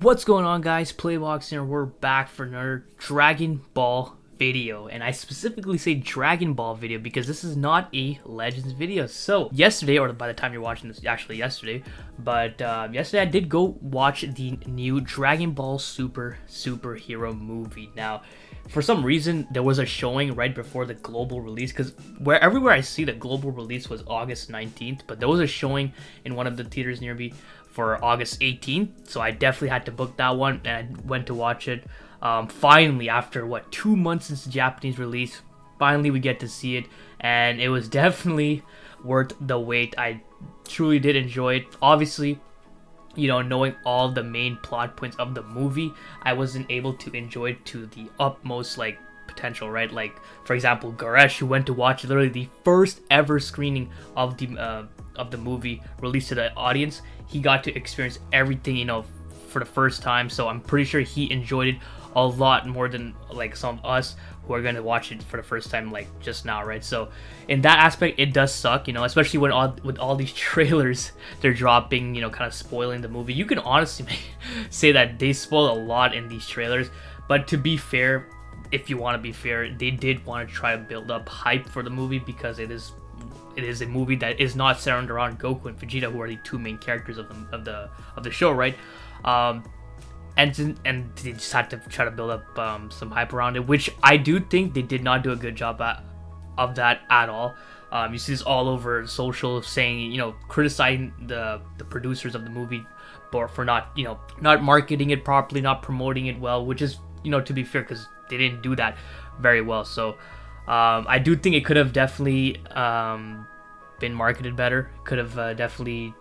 What's going on, guys? Playbox here. We're back for another Dragon Ball video, and I specifically say Dragon Ball video because this is not a Legends video. So yesterday, or by the time you're watching this, actually yesterday, but yesterday I did go watch the new Dragon Ball superhero movie. Now, for some reason, there was a showing right before the global release, because everywhere I see the global release was August 19th, but there was a showing in one of the theaters near me for August 18th, so I definitely had to book that one, and I went to watch it. Finally, after 2 months since the Japanese release, finally we get to see it, and it was definitely worth the wait. I truly did enjoy it. Obviously, knowing all the main plot points of the movie, I wasn't able to enjoy it to the utmost potential, right? Like, for example, Garesh, who went to watch literally the first ever screening of the movie released to the audience, he got to experience everything, for the first time. So I'm pretty sure he enjoyed it a lot more than some of us who are going to watch it for the first time just now, right? So in that aspect, it does suck, especially when with all these trailers they're dropping, kind of spoiling the movie. You can honestly say that they spoil a lot in these trailers, but to be fair, if you want to be fair, they did want to try to build up hype for the movie, because it is a movie that is not centered around Goku and Vegeta, who are the two main characters of the show, right? And they just had to try to build up some hype around it, which I do think they did not do a good job of that at all. You see this all over social, saying, criticizing the producers of the movie for not marketing it properly, not promoting it well, which is, to be fair, because they didn't do that very well. So I do think it could have definitely been marketed better. Could have definitely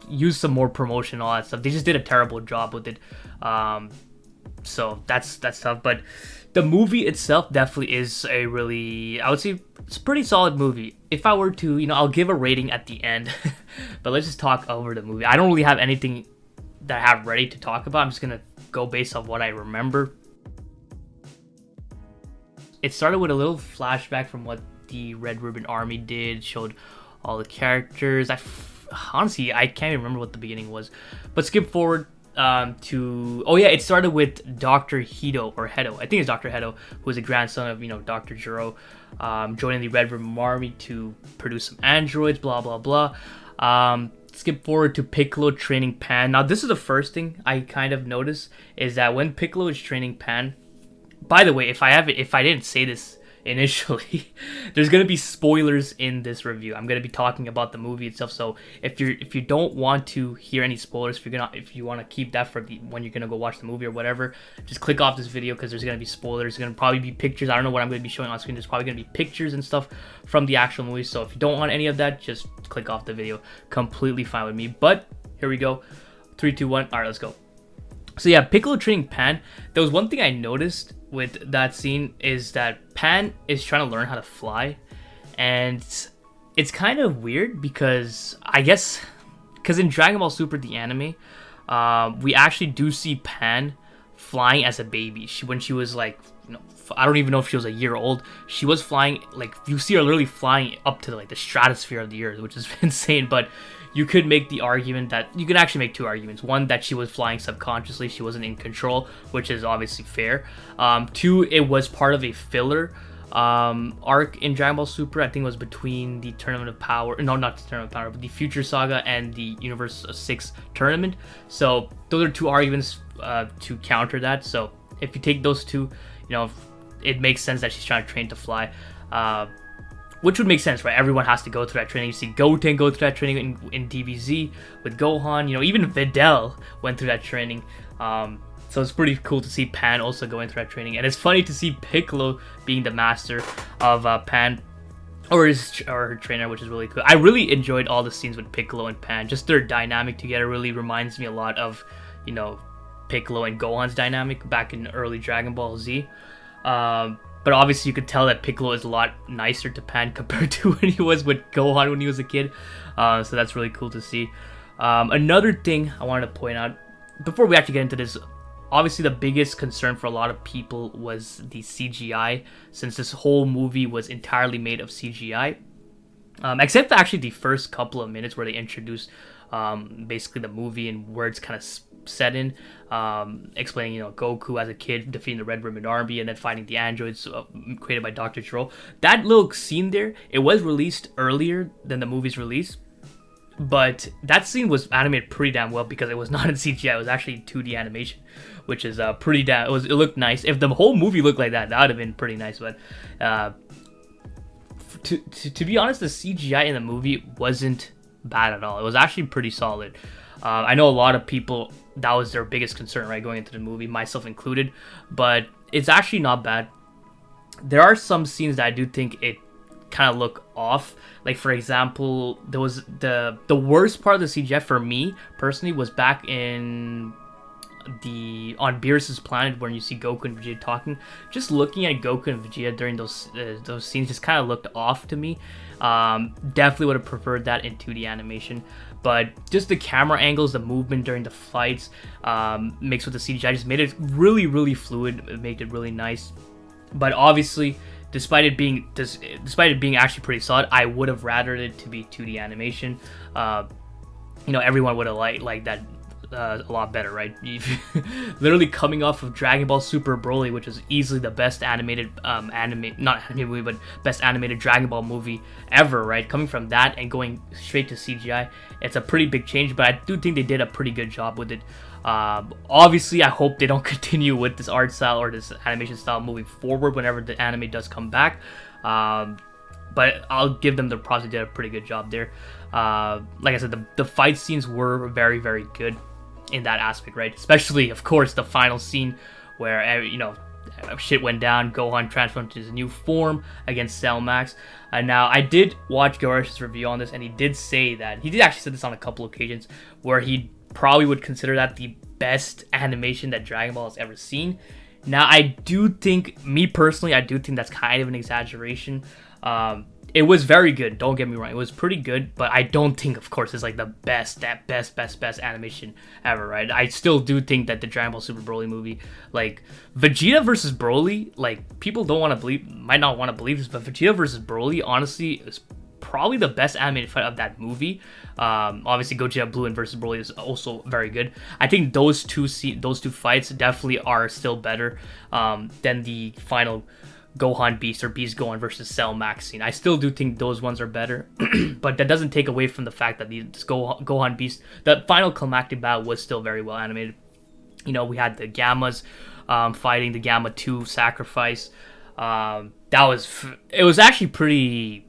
used some more promotion, all that stuff. They just did a terrible job with it. So that's tough. But the movie itself definitely is a really, I would say, it's a pretty solid movie. If I were to, I'll give a rating at the end. But let's just talk over the movie. I don't really have anything that I have ready to talk about. I'm just gonna go based on what I remember. It started with a little flashback from what the Red Ribbon Army did, showed all the characters. Honestly, I can't even remember what the beginning was. But skip forward it started with Dr. Hedo, or Hedo. I think it's Dr. Hedo, who is a grandson of, Dr. Jiro, joining the Red Ribbon Army to produce some androids, blah, blah, blah. Skip forward to Piccolo training Pan. Now, this is the first thing I kind of noticed, is that when Piccolo is training Pan, by the way, if I didn't say this initially, there's gonna be spoilers in this review. I'm gonna be talking about the movie itself, so if you don't want to hear any spoilers, if you want to keep that for when you're gonna go watch the movie or whatever, just click off this video, because there's gonna be spoilers. There's gonna probably be pictures. I don't know what I'm gonna be showing on screen. There's probably gonna be pictures and stuff from the actual movie, so if you don't want any of that, just click off the video. Completely fine with me. But here we go. 3, 2, 1. All right, let's go. So yeah, Piccolo training Pan. There was one thing I noticed with that scene, is that Pan is trying to learn how to fly, and it's kind of weird, because in Dragon Ball Super, the anime, we actually do see Pan flying as a baby. When she was I don't even know if she was a year old, she was flying, you see her literally flying up to the stratosphere of the earth, which is insane. But you could make the argument that, you can actually make two arguments. One, that she was flying subconsciously, she wasn't in control, which is obviously fair. Two, it was part of a filler arc in Dragon Ball Super. I think it was between the Tournament of Power, no, not the Tournament of Power, but the Future Saga and the Universe 6 tournament. So those are two arguments to counter that. So if you take those two, it makes sense that she's trying to train to fly. Which would make sense, right? Everyone has to go through that training. You see Goten go through that training in DBZ with Gohan. Even Videl went through that training. So it's pretty cool to see Pan also going through that training. And it's funny to see Piccolo being the master of Pan, or her trainer, which is really cool. I really enjoyed all the scenes with Piccolo and Pan. Just their dynamic together really reminds me a lot of, Piccolo and Gohan's dynamic back in early Dragon Ball Z. But obviously you could tell that Piccolo is a lot nicer to Pan compared to when he was with Gohan when he was a kid. So that's really cool to see. Another thing I wanted to point out, before we actually get into this, obviously the biggest concern for a lot of people was the CGI, since this whole movie was entirely made of CGI. Except for actually the first couple of minutes where they introduced basically the movie and where it's kind of set in, explaining Goku as a kid defeating the Red Ribbon Army and then fighting the androids created by Dr. Gero. That little scene there, it was released earlier than the movie's release, but that scene was animated pretty damn well because it was not in CGI. It was actually 2D animation, which is pretty damn. It looked nice. If the whole movie looked like that would have been pretty nice. But to be honest, the CGI in the movie wasn't bad at all. It was actually pretty solid. I know a lot of people, that was their biggest concern, right, going into the movie, myself included, but it's actually not bad. There are some scenes that I do think it kind of look off. Like, for example, there was the worst part of the CGI for me personally was back on Beerus's planet when you see Goku and Vegeta talking. Just looking at Goku and Vegeta during those scenes just kind of looked off to me. Definitely would have preferred that in 2D animation, but just the camera angles, the movement during the fights, mixed with the CGI, just made it really, really fluid. It made it really nice. But obviously, despite it being actually pretty solid, I would have rathered it to be 2D animation. Everyone would have liked that a lot better, right? Literally coming off of Dragon Ball Super Broly, which is easily the best animated best animated Dragon Ball movie ever, right? Coming from that and going straight to CGI, it's a pretty big change, but I do think they did a pretty good job with it. Obviously, I hope they don't continue with this art style or this animation style moving forward whenever the anime does come back. But I'll give them the props. They did a pretty good job there. Like I said, the fight scenes were very, very good in that aspect, right? Especially, of course, the final scene where shit went down. Gohan transformed into his new form against Styzmask. And now I did watch Garish's review on this, and he did say that he did actually say this on a couple occasions where he probably would consider that the best animation that Dragon Ball has ever seen. Now, I do think, me personally, I do think that's kind of an exaggeration. It was very good, don't get me wrong. It was pretty good, but I don't think, of course, it's like the best animation ever, right? I still do think that the Dragon Ball Super Broly movie, like Vegeta versus Broly, like people might not want to believe this, but Vegeta versus Broly, honestly, is probably the best animated fight of that movie. Obviously, Gogeta Blue and versus Broly is also very good. I think those two fights definitely are still better than the final Gohan Beast or Beast Gohan versus Cell Max scene. I still do think those ones are better, but that doesn't take away from the fact that the Gohan Beast, the final climactic battle, was still very well animated. We had the Gammas fighting the Gamma 2 sacrifice. It was actually pretty,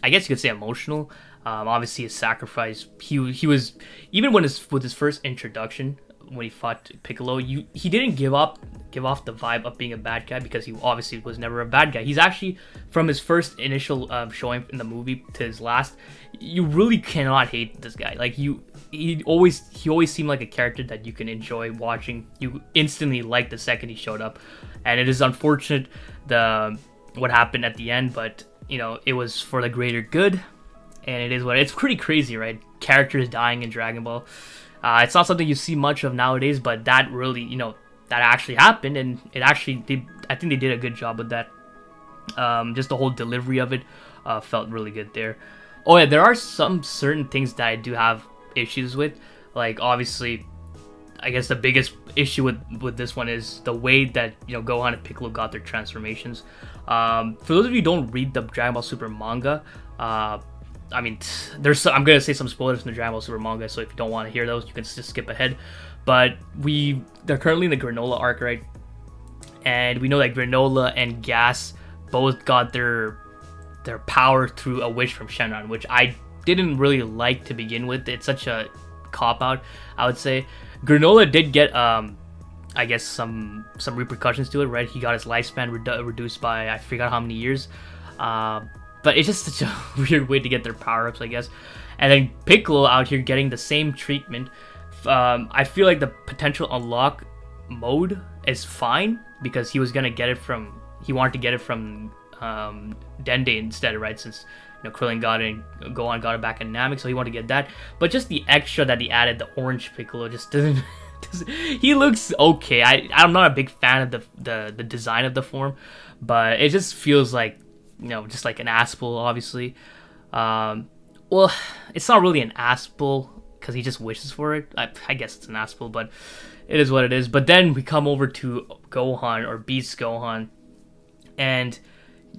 I guess you could say, emotional. Obviously, his sacrifice. He was, even with his first introduction, when he fought Piccolo, he didn't give off the vibe of being a bad guy, because he obviously was never a bad guy. He's actually, from his first initial showing in the movie to his last, you really cannot hate this guy. Like he always seemed like a character that you can enjoy watching. You instantly liked the second he showed up, and it is unfortunate what happened at the end, but it was for the greater good, and it is what it's pretty crazy, right? Characters dying in Dragon Ball. It's not something you see much of nowadays, but that really, that actually happened, and I think they did a good job with that. Just the whole delivery of it felt really good there. Oh yeah, there are some certain things that I do have issues with. Like, obviously, I guess the biggest issue with this one is the way that Gohan and Piccolo got their transformations. For those of you who don't read the Dragon Ball Super manga, I mean, I'm gonna say some spoilers from the Dragon Ball Super manga, so if you don't want to hear those, you can just skip ahead. But they're currently in the Granola arc, right? And we know that Granola and Gas both got their power through a wish from Shenron, which I didn't really like to begin with. It's such a cop-out, I would say. Granola did get, I guess, some repercussions to it, right? He got his lifespan reduced by, I forgot how many years. But it's just such a weird way to get their power-ups, I guess. And then Piccolo out here getting the same treatment. I feel like the potential unlock mode is fine, because he wanted to get it from Dende instead, right? Since Krillin got it and Gohan got it back in Namek, so he wanted to get that. But just the extra that he added, the orange Piccolo, just doesn't. He looks okay. I'm not a big fan of the design of the form, but it just feels like, just like an Aspel, obviously. Well, it's not really an Aspel, because he just wishes for it. I guess it's an asshole, but it is what it is. But then we come over to Gohan, or Beast Gohan, and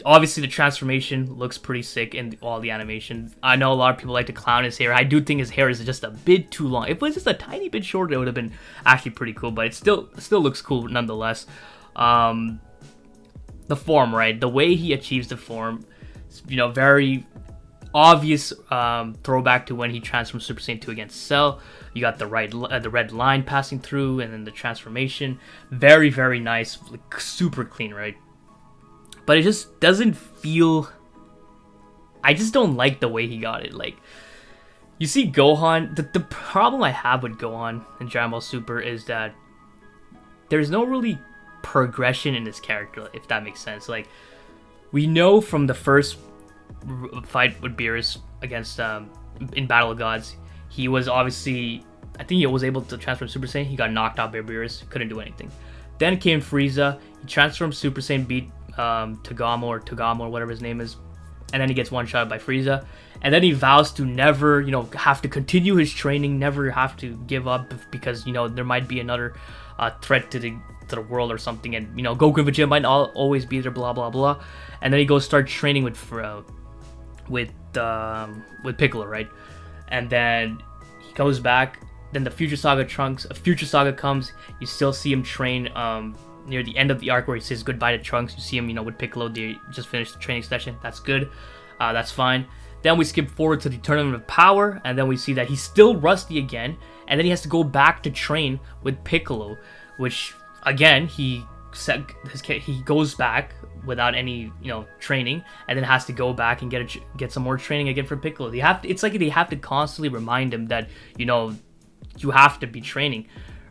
obviously the transformation looks pretty sick in all the animation. I know a lot of people like to clown his hair. I do think his hair is just a bit too long. If it was just a tiny bit shorter, it would have been actually pretty cool, but it still looks cool nonetheless. The form, right? The way he achieves the form, very obvious throwback to when he transformed Super Saiyan 2 against Cell. You got the red line passing through, and then the transformation. Very, very nice, like, super clean, right? But it just doesn't feel... I just don't like the way he got it. Like, you see Gohan... The problem I have with Gohan and Dragon Ball Super is that there's no really progression in this character, if that makes sense. Like, we know from the first fight with Beerus against... in Battle of Gods, he was obviously... I think he was able to transform Super Saiyan. He got knocked out by Beerus. Couldn't do anything. Then came Frieza. He transformed Super Saiyan, beat Tagama or whatever his name is, and then he gets one shot by Frieza, and then he vows to never have to continue his training, never have to give up, because there might be another threat to the world or something, and Goku and Vegeta might not always be there, blah blah blah. And then he goes start training with Piccolo, right? And then he goes back. Then the Future Saga Trunks, a Future Saga comes. You still see him train near the end of the arc where he says goodbye to Trunks. You see him, with Piccolo. They just finished the training session. That's good. That's fine. Then we skip forward to the Tournament of Power, and then we see that he's still rusty again, and then he has to go back to train with Piccolo, which again he goes back without any training, and then has to go back and get some more training again from Piccolo. It's like they have to constantly remind him that you have to be training,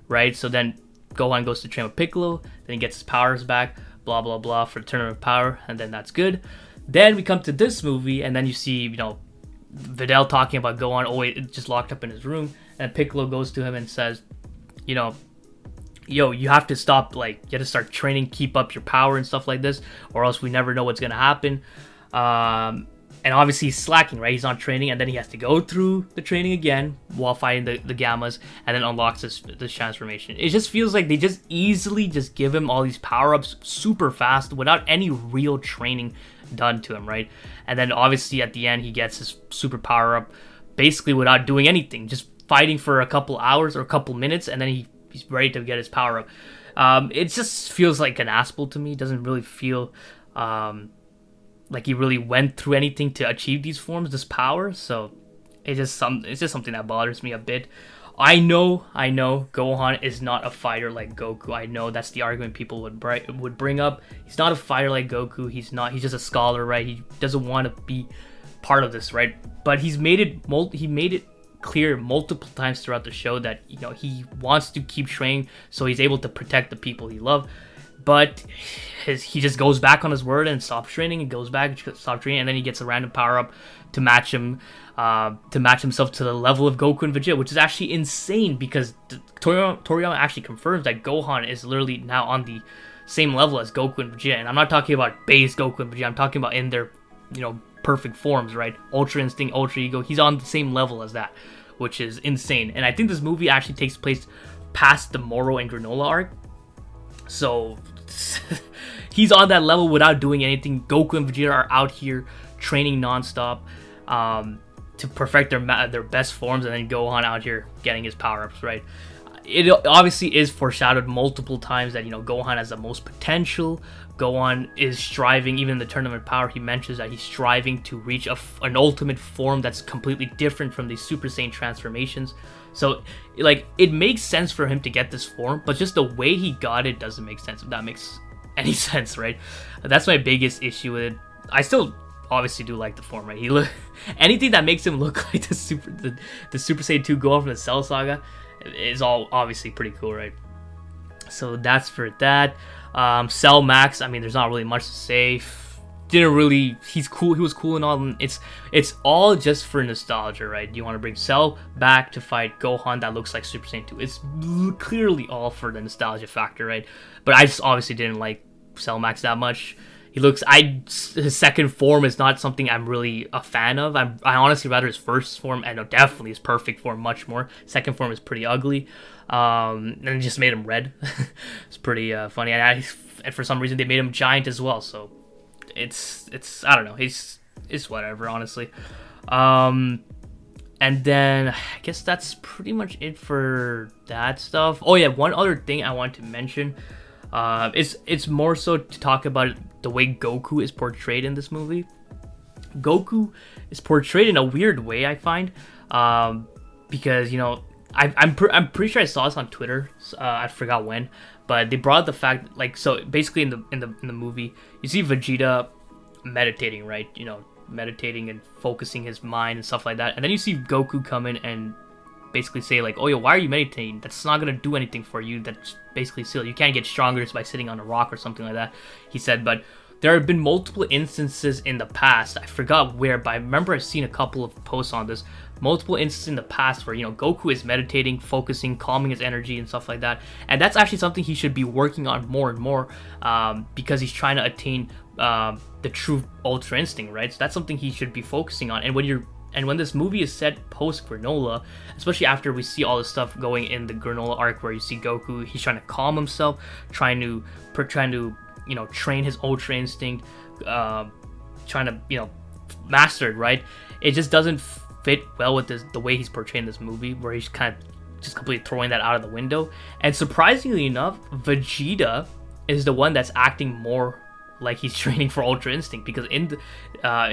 right? So then Gohan goes to train with Piccolo, then he gets his powers back, blah blah blah, for the Tournament of Power, and then that's good. Then we come to this movie, and then you see Videl talking about Gohan always just locked up in his room, and Piccolo goes to him and says, yo, you have to stop, you have to start training, keep up your power and stuff like this, or else we never know what's gonna happen. And obviously he's slacking, right? He's not training, and then he has to go through the training again while fighting the Gammas, and then unlocks this transformation. It just feels like they just easily just give him all these power-ups super fast without any real training done to him, right? And then obviously at the end he gets his super power-up basically without doing anything, just fighting for a couple hours or a couple minutes, and then he's ready to get his power-up. It just feels like an asshole to me. It doesn't really feel... like he really went through anything to achieve these forms, this power. So it's just something that bothers me a bit. I know Gohan is not a fighter like Goku. I know that's the argument people would bring up. He's not a fighter like Goku. He's just a scholar, right? He doesn't want to be part of this, right? But he made it clear multiple times throughout the show that he wants to keep training so he's able to protect the people he loves. But he just goes back on his word and stops training, and goes back and stops training, and then he gets a random power up to match himself to the level of Goku and Vegeta, which is actually insane, because Toriyama actually confirms that Gohan is literally now on the same level as Goku and Vegeta. And I'm not talking about base Goku and Vegeta. I'm talking about in their perfect forms, right? Ultra Instinct, Ultra Ego. He's on the same level as that, which is insane. And I think this movie actually takes place past the Moro and Granola arc. So he's on that level without doing anything. Goku and Vegeta are out here training nonstop to perfect their best forms, and then Gohan out here getting his power-ups, right? It obviously is foreshadowed multiple times that Gohan has the most potential. Gohan is striving, even in the Tournament of Power, he mentions that he's striving to reach an ultimate form that's completely different from these Super Saiyan transformations. So, it makes sense for him to get this form, but just the way he got it doesn't make sense, if that makes any sense, right? That's my biggest issue with it. I still obviously do like the form, right? Anything that makes him look like the Super Saiyan 2 Gohan from the Cell Saga is all obviously pretty cool, right? So that's for that. Cell Max, I mean, there's not really much to say. He's cool. He was cool and all. It's all just for nostalgia, right? You want to bring Cell back to fight Gohan that looks like Super Saiyan 2. It's clearly all for the nostalgia factor, right? But I just obviously didn't like Cell Max that much. He looks. His second form is not something I'm really a fan of. I honestly rather his first form, and no, definitely his perfect form much more. Second form is pretty ugly. And it just made him red. It's pretty funny. And for some reason they made him giant as well. So it's I don't know. It's whatever, honestly. And then I guess that's pretty much it for that stuff. Oh yeah, one other thing I want to mention. It's more so to talk about the way Goku is portrayed in this movie. Goku is portrayed in a weird way, I find, because I'm pretty sure I saw this on Twitter. I forgot when, but they brought up the fact, like, so basically in the movie you see Vegeta meditating, right? Meditating and focusing his mind and stuff like that, and then you see Goku come in and basically say like, oh yo, why are you meditating? That's not gonna do anything for you. That's basically silly. You can't get stronger just by sitting on a rock or something like that, he said. But there have been multiple instances in the past, I forgot where, but I remember I've seen a couple of posts on this, multiple instances in the past where Goku is meditating, focusing, calming his energy and stuff like that. And that's actually something he should be working on more and more, because he's trying to attain the true Ultra Instinct, right? So that's something he should be focusing on. And when this movie is set post Granola, especially after we see all this stuff going in the Granola arc, where you see Goku, he's trying to calm himself, trying to train his Ultra Instinct, trying to master it, right? It just doesn't fit well with the way he's portraying this movie, where he's kind of just completely throwing that out of the window. And surprisingly enough, Vegeta is the one that's acting more like he's training for Ultra Instinct, because in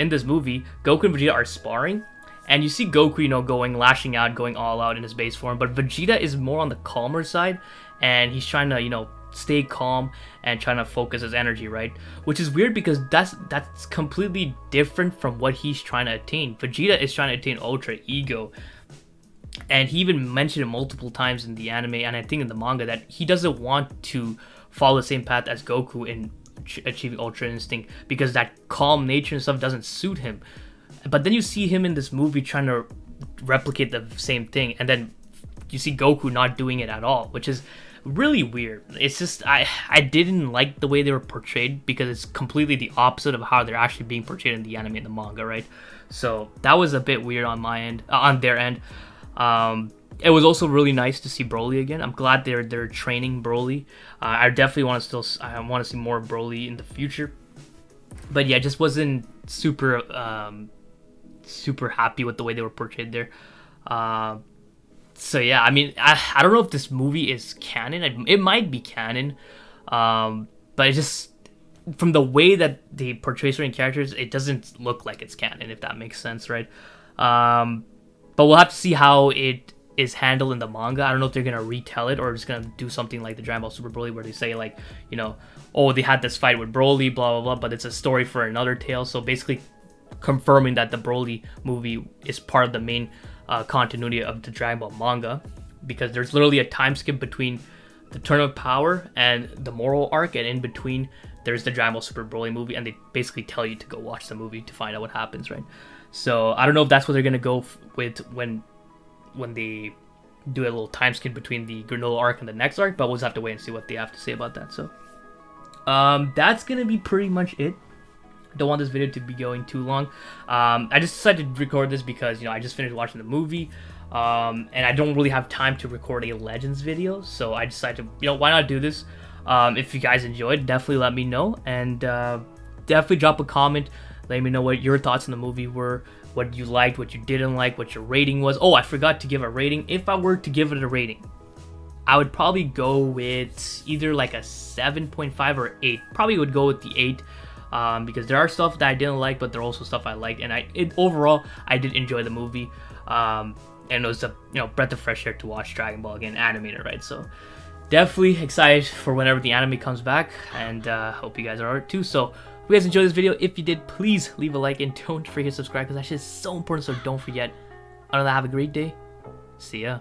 this movie, Goku and Vegeta are sparring, and you see Goku, lashing out, going all out in his base form, but Vegeta is more on the calmer side, and he's trying to, stay calm and trying to focus his energy, right? Which is weird, because that's completely different from what he's trying to attain. Vegeta is trying to attain Ultra Ego, and he even mentioned it multiple times in the anime, and I think in the manga, that he doesn't want to follow the same path as Goku in achieving Ultra Instinct, because that calm nature and stuff doesn't suit him. But then you see him in this movie trying to replicate the same thing, and then you see Goku not doing it at all, which is really weird. It's just I didn't like the way they were portrayed, because it's completely the opposite of how they're actually being portrayed in the anime and the manga, right? So that was a bit weird on my end, on their end. It was also really nice to see Broly again. I'm glad they're training Broly. I definitely want to see more of Broly in the future. But yeah, just wasn't super happy with the way they were portrayed there. So yeah, I mean, I don't know if this movie is canon. It might be canon, but it just, from the way that they portray certain characters, it doesn't look like it's canon, if that makes sense, right? But we'll have to see how it is handled in the manga. I don't know if they're gonna retell it, or just gonna do something like the Dragon Ball Super Broly, where they say like, oh, they had this fight with Broly, blah blah blah, but it's a story for another tale. So basically confirming that the Broly movie is part of the main continuity of the Dragon Ball manga, because there's literally a time skip between the Turn of Power and the Moral arc, and in between there's the Dragon Ball Super Broly movie, and they basically tell you to go watch the movie to find out what happens, right? So I don't know if that's what they're gonna go with when they do a little time skip between the Granola arc and the next arc, but we'll just have to wait and see what they have to say about that. So that's gonna be pretty much it. Don't want this video to be going too long. I just decided to record this because I just finished watching the movie, and I don't really have time to record a Legends video, so I decided to, why not do this? If you guys enjoyed, definitely let me know, and definitely drop a comment. Let me know what your thoughts on the movie were, what you liked, what you didn't like, what your rating was. Oh, I forgot to give a rating. If I were to give it a rating, I would probably go with either like a 7.5 or 8. Probably would go with the 8. Because there are stuff that I didn't like, but there are also stuff I liked, and overall I did enjoy the movie, and it was a breath of fresh air to watch Dragon Ball again animated, right? So definitely excited for whenever the anime comes back, and hope you guys are alright too. So if you guys enjoyed this video, if you did, please leave a like and don't forget to subscribe, because that shit is so important. So don't forget. Other than that, have a great day. See ya.